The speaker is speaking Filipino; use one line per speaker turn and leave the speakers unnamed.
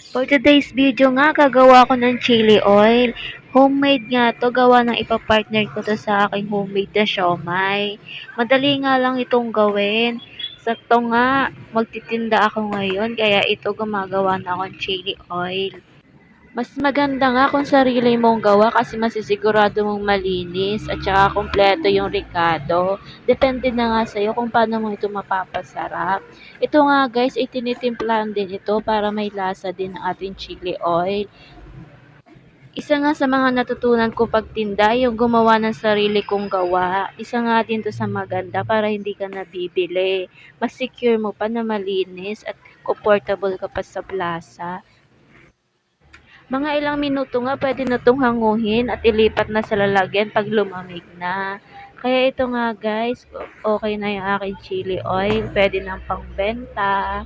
For today's video nga, gagawa ko ng chili oil. Homemade nga to, gawa ng ipapartner ko to sa aking homemade na siomai. Madali nga lang itong gawin. Sakto nga, magtitinda ako ngayon, kaya ito gumagawa na akong chili oil. Mas maganda nga kung sarili mong gawa kasi masisigurado mong malinis at saka kumpleto yung rekado. Depende na nga sa'yo kung paano mo ito mapapasarap. Ito nga guys, ay tinitimplahan din ito para may lasa din ang ating chili oil. Isa nga sa mga natutunan ko pagtinda, yung gumawa ng sarili kong gawa. Isa nga din to sa maganda para hindi ka nabibili. Mas secure mo pa na malinis at comfortable ka pa sa plaza. Mga ilang minuto nga puwede na 'tong hanguhin at ilipat na sa lalagyan 'pag lumamig na. Kaya ito nga guys, okey na yung aking chili oil, puwede ng pangbenta.